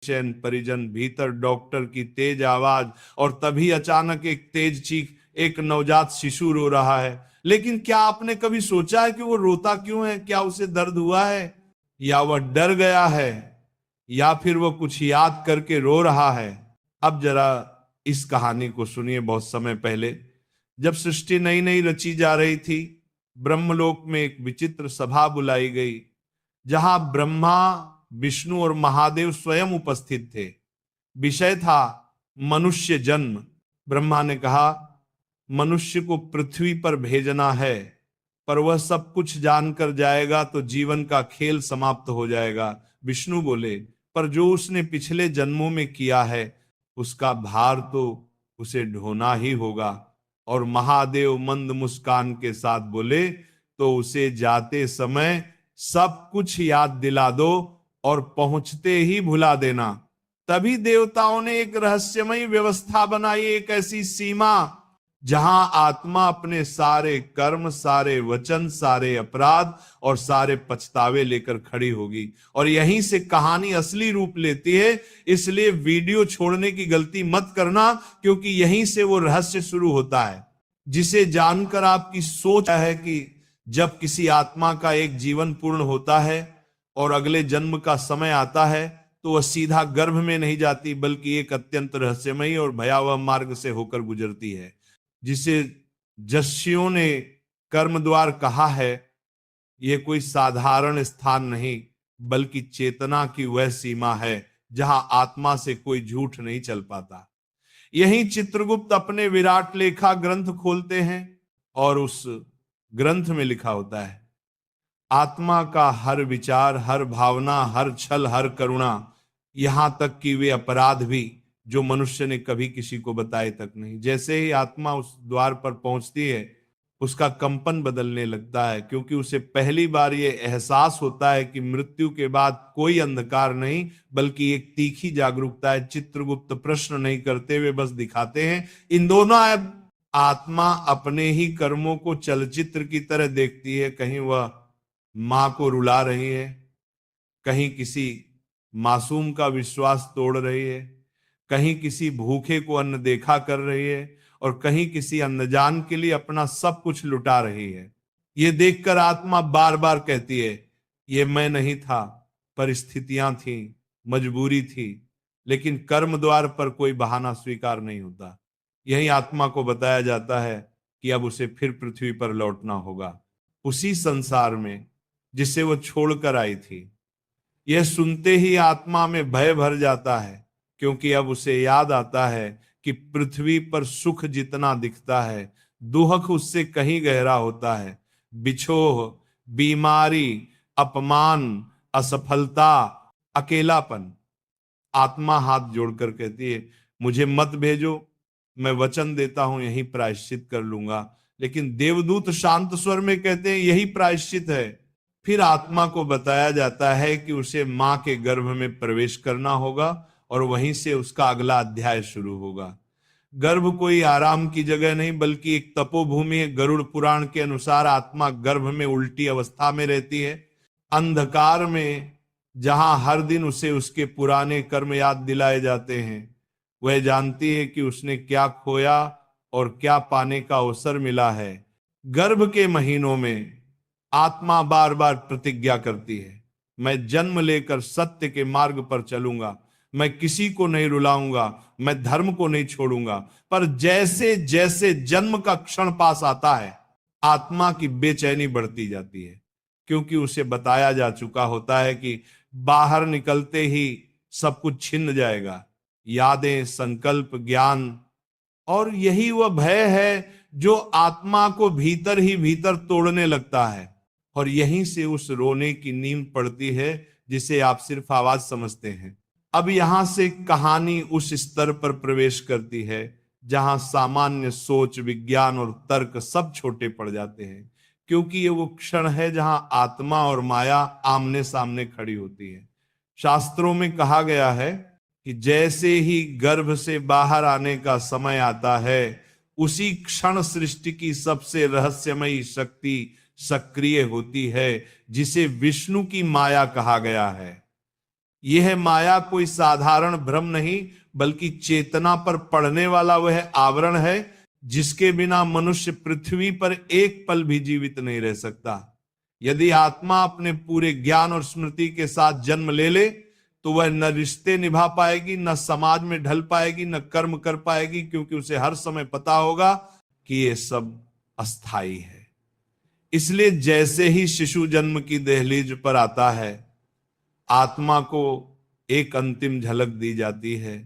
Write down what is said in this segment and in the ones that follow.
चैन परिजन, भीतर डॉक्टर की तेज आवाज, और तभी अचानक एक तेज चीख, एक नवजात शिशु रो रहा है। लेकिन क्या आपने कभी सोचा है कि वो रोता क्यों है? क्या उसे दर्द हुआ है, या वह डर गया है, या फिर वह कुछ याद करके रो रहा है? अब जरा इस कहानी को सुनिए। बहुत समय पहले जब सृष्टि नई नई रची जा रही थी, ब्रह्मलोक में एक विचित्र सभा बुलाई गई, जहां ब्रह्मा, विष्णु और महादेव स्वयं उपस्थित थे। विषय था मनुष्य जन्म। ब्रह्मा ने कहा, मनुष्य को पृथ्वी पर भेजना है, पर वह सब कुछ जानकर जाएगा तो जीवन का खेल समाप्त हो जाएगा। विष्णु बोले, पर जो उसने पिछले जन्मों में किया है उसका भार तो उसे ढोना ही होगा। और महादेव मंद मुस्कान के साथ बोले, तो उसे जाते समय सब कुछ याद दिला दो और पहुंचते ही भुला देना। तभी देवताओं ने एक रहस्यमयी व्यवस्था बनाई, एक ऐसी सीमा जहां आत्मा अपने सारे कर्म, सारे वचन, सारे अपराध और सारे पछतावे लेकर खड़ी होगी। और यहीं से कहानी असली रूप लेती है। इसलिए वीडियो छोड़ने की गलती मत करना, क्योंकि यहीं से वो रहस्य शुरू होता है, जिसे जानकर आपकी सोच है कि जब किसी आत्मा का एक जीवन पूर्ण होता है और अगले जन्म का समय आता है, तो वह सीधा गर्भ में नहीं जाती, बल्कि एक अत्यंत रहस्यमयी और भयावह मार्ग से होकर गुजरती है, जिसे जस्सियों ने कर्म द्वार कहा है। यह कोई साधारण स्थान नहीं, बल्कि चेतना की वह सीमा है जहां आत्मा से कोई झूठ नहीं चल पाता। यही चित्रगुप्त अपने विराट लेखा ग्रंथ खोलते हैं, और उस ग्रंथ में लिखा होता है, आत्मा का हर विचार, हर भावना, हर छल, हर करुणा, यहां तक कि वे अपराध भी जो मनुष्य ने कभी किसी को बताए तक नहीं। जैसे ही आत्मा उस द्वार पर पहुंचती है, उसका कंपन बदलने लगता है, क्योंकि उसे पहली बार यह एहसास होता है कि मृत्यु के बाद कोई अंधकार नहीं, बल्कि एक तीखी जागरूकता है। चित्रगुप्त प्रश्न नहीं करते, वे बस दिखाते हैं। इन दोनों आत्मा अपने ही कर्मों को चलचित्र की तरह देखती है। कहीं वह मां को रुला रही है, कहीं किसी मासूम का विश्वास तोड़ रही है, कहीं किसी भूखे को अन्न देखा कर रही है, और कहीं किसी अनजान के लिए अपना सब कुछ लुटा रही है। ये देखकर आत्मा बार बार कहती है, ये मैं नहीं था, परिस्थितियां थी, मजबूरी थी। लेकिन कर्म द्वार पर कोई बहाना स्वीकार नहीं होता। यही आत्मा को बताया जाता है कि अब उसे फिर पृथ्वी पर लौटना होगा, उसी संसार में जिसे वो छोड़कर आई थी। यह सुनते ही आत्मा में भय भर जाता है, क्योंकि अब उसे याद आता है कि पृथ्वी पर सुख जितना दिखता है, दुख उससे कहीं गहरा होता है। बिछोह, बीमारी, अपमान, असफलता, अकेलापन। आत्मा हाथ जोड़कर कहती है, मुझे मत भेजो, मैं वचन देता हूं यही प्रायश्चित कर लूंगा। लेकिन देवदूत शांत स्वर में कहते हैं, यही प्रायश्चित है। फिर आत्मा को बताया जाता है कि उसे मां के गर्भ में प्रवेश करना होगा, और वहीं से उसका अगला अध्याय शुरू होगा। गर्भ कोई आराम की जगह नहीं, बल्कि एक तपोभूमि है। गरुड़ पुराण के अनुसार आत्मा गर्भ में उल्टी अवस्था में रहती है, अंधकार में, जहां हर दिन उसे उसके पुराने कर्म याद दिलाए जाते हैं। वह जानती है कि उसने क्या खोया और क्या पाने का अवसर मिला है। गर्भ के महीनों में आत्मा बार बार प्रतिज्ञा करती है, मैं जन्म लेकर सत्य के मार्ग पर चलूंगा, मैं किसी को नहीं रुलाऊंगा, मैं धर्म को नहीं छोड़ूंगा। पर जैसे जैसे जन्म का क्षण पास आता है, आत्मा की बेचैनी बढ़ती जाती है, क्योंकि उसे बताया जा चुका होता है कि बाहर निकलते ही सब कुछ छिन जाएगा, यादें, संकल्प, ज्ञान। और यही वह भय है जो आत्मा को भीतर ही भीतर तोड़ने लगता है, और यहीं से उस रोने की नींव पड़ती है जिसे आप सिर्फ आवाज समझते हैं। अब यहां से कहानी उस स्तर पर प्रवेश करती है जहां सामान्य सोच, विज्ञान और तर्क सब छोटे पड़ जाते हैं, क्योंकि ये वो क्षण है जहां आत्मा और माया आमने सामने खड़ी होती है। शास्त्रों में कहा गया है कि जैसे ही गर्भ से बाहर आने का समय आता है, उसी क्षण सृष्टि की सबसे रहस्यमयी शक्ति सक्रिय होती है, जिसे विष्णु की माया कहा गया है। यह माया कोई साधारण भ्रम नहीं, बल्कि चेतना पर पड़ने वाला वह आवरण है जिसके बिना मनुष्य पृथ्वी पर एक पल भी जीवित नहीं रह सकता। यदि आत्मा अपने पूरे ज्ञान और स्मृति के साथ जन्म ले ले तो वह न रिश्ते निभा पाएगी, न समाज में ढल पाएगी, न कर्म कर पाएगी, क्योंकि उसे हर समय पता होगा कि ये सब अस्थाई है। इसलिए जैसे ही शिशु जन्म की दहलीज पर आता है, आत्मा को एक अंतिम झलक दी जाती है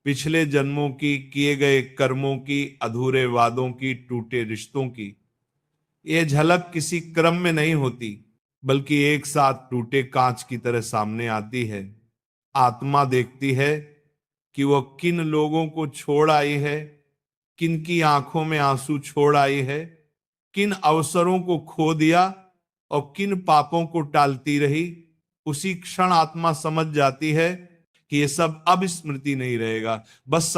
पिछले जन्मों की, किए गए कर्मों की, अधूरे वादों की, टूटे रिश्तों की। यह झलक किसी क्रम में नहीं होती, बल्कि एक साथ टूटे कांच की तरह सामने आती है। आत्मा देखती है कि वह किन लोगों को छोड़ आई है, किन की आंखों में आंसू छोड़ आई है, किन अवसरों को खो दिया और किन पापों को टालती रही। उसी क्षण आत्मा समझ जाती है कि ये सब अब स्मृति नहीं रहेगा, बस